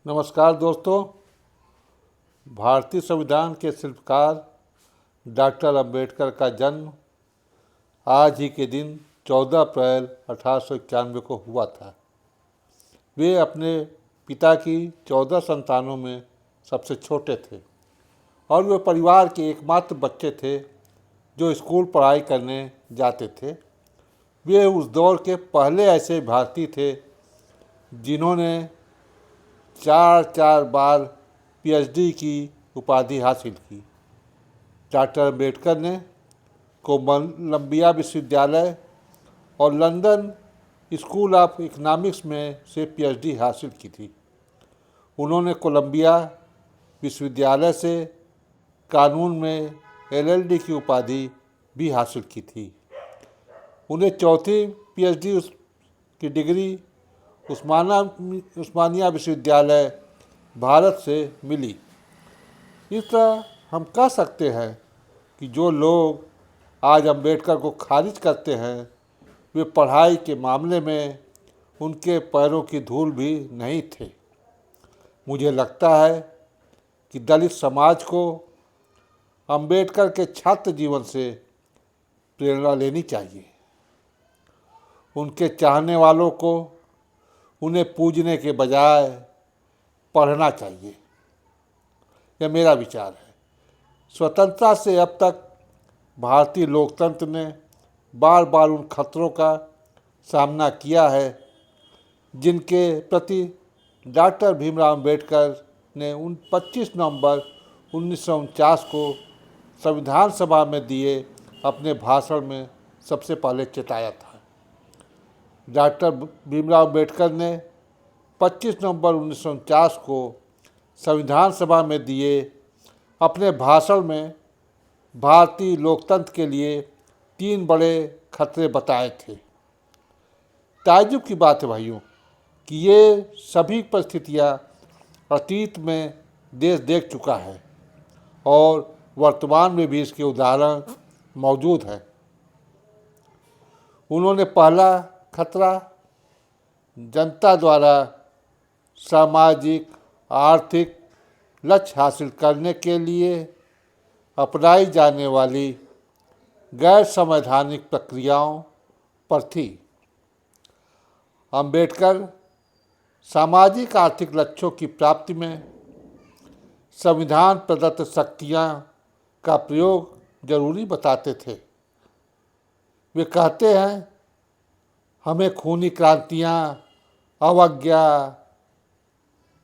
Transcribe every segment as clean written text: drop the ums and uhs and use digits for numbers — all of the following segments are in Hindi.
नमस्कार दोस्तों। भारतीय संविधान के शिल्पकार डॉक्टर अंबेडकर का जन्म आज ही के दिन 14 अप्रैल 1891 को हुआ था। वे अपने पिता की 14 संतानों में सबसे छोटे थे और वे परिवार के एकमात्र बच्चे थे जो स्कूल पढ़ाई करने जाते थे। वे उस दौर के पहले ऐसे भारतीय थे जिन्होंने चार बार पीएचडी की उपाधि हासिल की। डॉक्टर अम्बेडकर ने कोलंबिया विश्वविद्यालय और लंदन स्कूल ऑफ इकोनॉमिक्स में से पीएचडी हासिल की थी। उन्होंने कोलंबिया विश्वविद्यालय से कानून में एलएलडी की उपाधि भी हासिल की थी। उन्हें चौथी पीएचडी की डिग्री उस्मानिया विश्वविद्यालय भारत से मिली। इस तरह हम कह सकते हैं कि जो लोग आज अंबेडकर को खारिज करते हैं वे पढ़ाई के मामले में उनके पैरों की धूल भी नहीं थे। मुझे लगता है कि दलित समाज को अंबेडकर के छात्र जीवन से प्रेरणा लेनी चाहिए। उनके चाहने वालों को उन्हें पूजने के बजाय पढ़ना चाहिए। यह मेरा विचार है। स्वतंत्रता से अब तक भारतीय लोकतंत्र ने बार बार उन खतरों का सामना किया है जिनके प्रति डॉक्टर भीमराव अंबेडकर ने 25 नवंबर 1949 को संविधान सभा में दिए अपने भाषण में सबसे पहले चेताया था। डॉक्टर भीमराव अंबेडकर ने 25 नवंबर 1949 को संविधान सभा में दिए अपने भाषण में भारतीय लोकतंत्र के लिए 3 बड़े खतरे बताए थे। ताज्जुब की बात है भाइयों कि ये सभी परिस्थितियाँ अतीत में देश देख चुका है और वर्तमान में भी इसके उदाहरण मौजूद हैं। उन्होंने पहला खतरा जनता द्वारा सामाजिक आर्थिक लक्ष्य हासिल करने के लिए अपनाई जाने वाली गैर संवैधानिक प्रक्रियाओं पर थी। अंबेडकर सामाजिक आर्थिक लक्ष्यों की प्राप्ति में संविधान प्रदत्त शक्तियाँ का प्रयोग जरूरी बताते थे। वे कहते हैं हमें खूनी क्रांतियाँ, अवज्ञा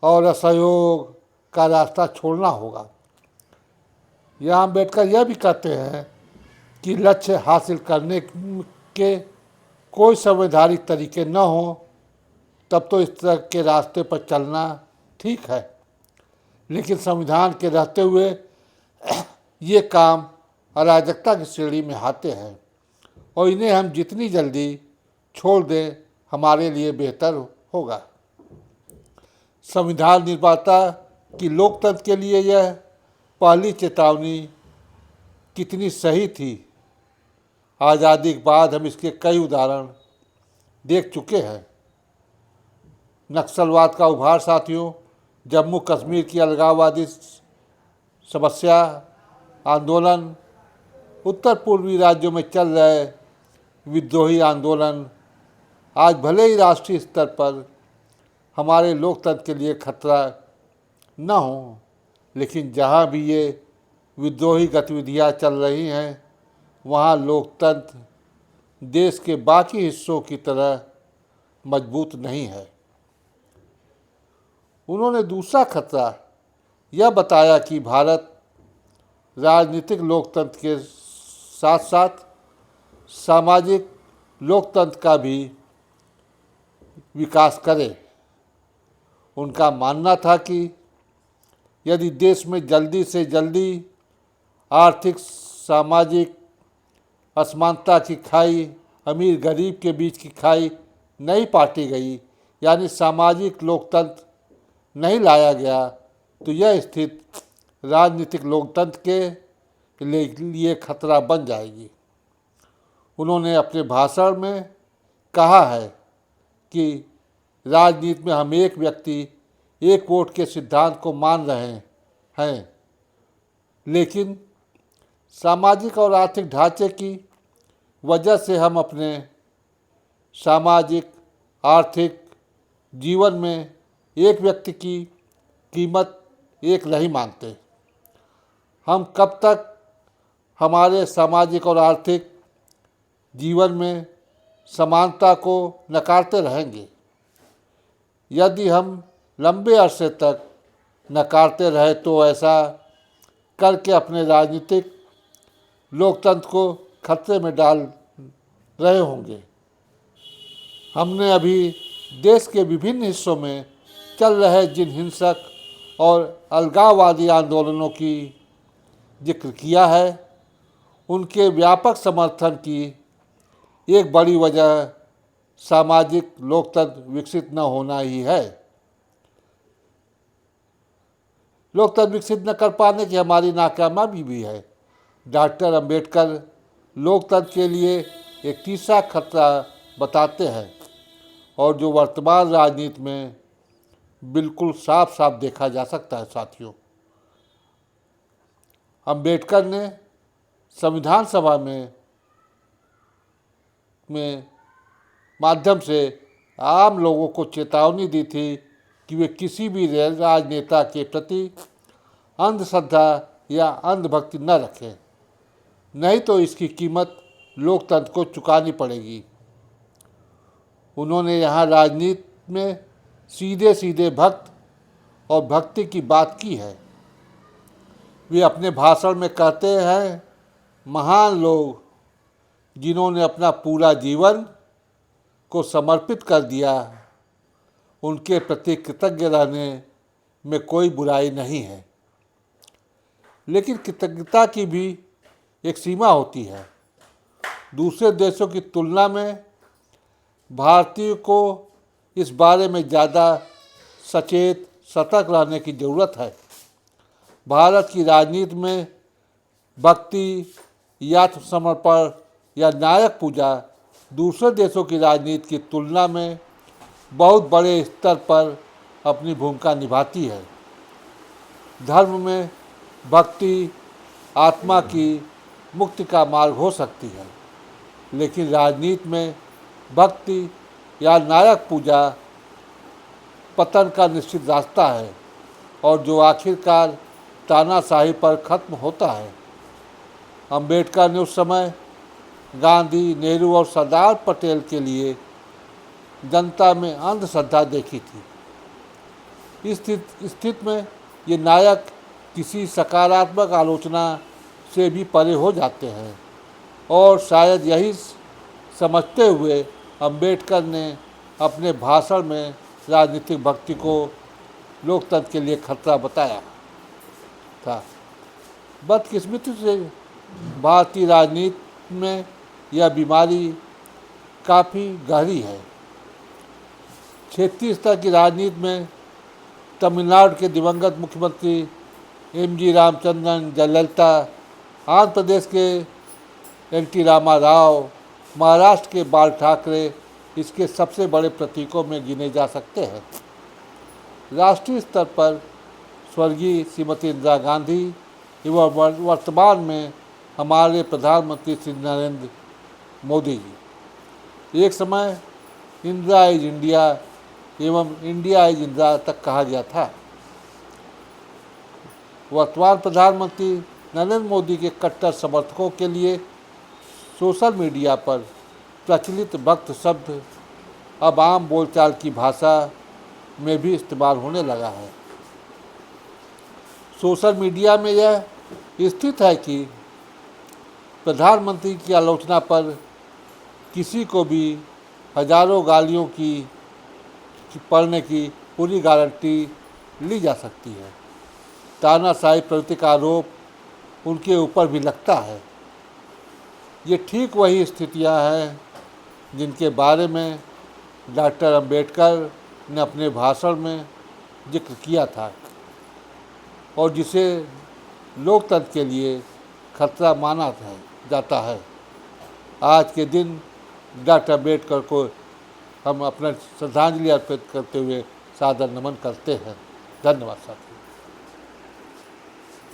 और असहयोग का रास्ता छोड़ना होगा। यहाँ अंबेडकर यह भी कहते हैं कि लक्ष्य हासिल करने के कोई संवैधानिक तरीके न हो तब तो इस तरह के रास्ते पर चलना ठीक है, लेकिन संविधान के रहते हुए ये काम अराजकता की श्रेणी में आते हैं और इन्हें हम जितनी जल्दी छोड़ दें हमारे लिए बेहतर होगा। संविधान निर्माता की लोकतंत्र के लिए यह पहली चेतावनी कितनी सही थी। आज़ादी के बाद हम इसके कई उदाहरण देख चुके हैं। नक्सलवाद का उभार साथियों, जम्मू कश्मीर की अलगाववादी समस्या आंदोलन, उत्तर पूर्वी राज्यों में चल रहे विद्रोही आंदोलन आज भले ही राष्ट्रीय स्तर पर हमारे लोकतंत्र के लिए खतरा न हो, लेकिन जहाँ भी ये विद्रोही गतिविधियाँ चल रही हैं वहाँ लोकतंत्र देश के बाकी हिस्सों की तरह मजबूत नहीं है। उन्होंने दूसरा खतरा यह बताया कि भारत राजनीतिक लोकतंत्र के साथ साथ सामाजिक लोकतंत्र का भी विकास करे। उनका मानना था कि यदि देश में जल्दी से जल्दी आर्थिक सामाजिक असमानता की खाई, अमीर गरीब के बीच की खाई नहीं पाटी गई, यानी सामाजिक लोकतंत्र नहीं लाया गया, तो यह स्थिति राजनीतिक लोकतंत्र के लिए खतरा बन जाएगी। उन्होंने अपने भाषण में कहा है कि राजनीति में हम एक व्यक्ति एक वोट के सिद्धांत को मान रहे हैं, लेकिन सामाजिक और आर्थिक ढांचे की वजह से हम अपने सामाजिक आर्थिक जीवन में एक व्यक्ति की कीमत एक नहीं मानते। हम कब तक हमारे सामाजिक और आर्थिक जीवन में समानता को नकारते रहेंगे? यदि हम लंबे अरसे तक नकारते रहे तो ऐसा करके अपने राजनीतिक लोकतंत्र को खतरे में डाल रहे होंगे। हमने अभी देश के विभिन्न हिस्सों में चल रहे जिन हिंसक और अलगाववादी आंदोलनों की जिक्र किया है, उनके व्यापक समर्थन की एक बड़ी वजह सामाजिक लोकतंत्र विकसित न होना ही है। लोकतंत्र विकसित न कर पाने की हमारी नाकामयाबी भी है। डॉक्टर अंबेडकर लोकतंत्र के लिए एक तीसरा खतरा बताते हैं और जो वर्तमान राजनीति में बिल्कुल साफ साफ देखा जा सकता है। साथियों, अंबेडकर ने संविधान सभा में माध्यम से आम लोगों को चेतावनी दी थी कि वे किसी भी राजनेता के प्रति अंधश्रद्धा या अंधभक्ति न रखें, नहीं तो इसकी कीमत लोकतंत्र को चुकानी पड़ेगी। उन्होंने यहाँ राजनीति में सीधे सीधे भक्त और भक्ति की बात की है। वे अपने भाषण में कहते हैं, महान लोग जिन्होंने अपना पूरा जीवन को समर्पित कर दिया, उनके प्रति कृतज्ञ रहने में कोई बुराई नहीं है। लेकिन कृतज्ञता की भी एक सीमा होती है। दूसरे देशों की तुलना में भारतीयों को इस बारे में ज़्यादा सचेत सतर्क रहने की ज़रूरत है। भारत की राजनीति में भक्ति, आत्मसमर्पण या नायक पूजा दूसरे देशों की राजनीति की तुलना में बहुत बड़े स्तर पर अपनी भूमिका निभाती है। धर्म में भक्ति आत्मा की मुक्ति का मार्ग हो सकती है, लेकिन राजनीति में भक्ति या नायक पूजा पतन का निश्चित रास्ता है और जो आखिरकार तानाशाही पर खत्म होता है। अंबेडकर ने उस समय गांधी, नेहरू और सरदार पटेल के लिए जनता में अंधश्रद्धा देखी थी। इस स्थिति में ये नायक किसी सकारात्मक आलोचना से भी परे हो जाते हैं और शायद यही समझते हुए अंबेडकर ने अपने भाषण में राजनीतिक भक्ति को लोकतंत्र के लिए खतरा बताया था। बदकिस्मती से भारतीय राजनीति में यह बीमारी काफ़ी गहरी है। क्षेत्रीय स्तर की राजनीति में तमिलनाडु के दिवंगत मुख्यमंत्री एम.जी. रामचंद्रन, जयललिता, आंध्र प्रदेश के एन.टी. रामाराव, महाराष्ट्र के बाल ठाकरे इसके सबसे बड़े प्रतीकों में गिने जा सकते हैं। राष्ट्रीय स्तर पर स्वर्गीय श्रीमती इंदिरा गांधी एवं वर्तमान में हमारे प्रधानमंत्री श्री नरेंद्र मोदी जी। एक समय इंदिरा इज इंडिया एवं इंडिया इज इंदिरा तक कहा गया था। वर्तमान प्रधानमंत्री नरेंद्र मोदी के कट्टर समर्थकों के लिए सोशल मीडिया पर प्रचलित भक्त शब्द अब आम बोलचाल की भाषा में भी इस्तेमाल होने लगा है। सोशल मीडिया में यह स्थित है कि प्रधानमंत्री की आलोचना पर किसी को भी हजारों गालियों की पढ़ने की पूरी गारंटी ली जा सकती है। तानाशाही प्रवृत्ति का आरोप उनके ऊपर भी लगता है। ये ठीक वही स्थितियां हैं जिनके बारे में डॉक्टर अंबेडकर ने अपने भाषण में जिक्र किया था और जिसे लोकतंत्र के लिए खतरा माना जाता है। आज के दिन डॉक्टर अंबेडकर को हम अपना श्रद्धांजलि अर्पित करते हुए सादर नमन करते हैं। धन्यवाद साथियों।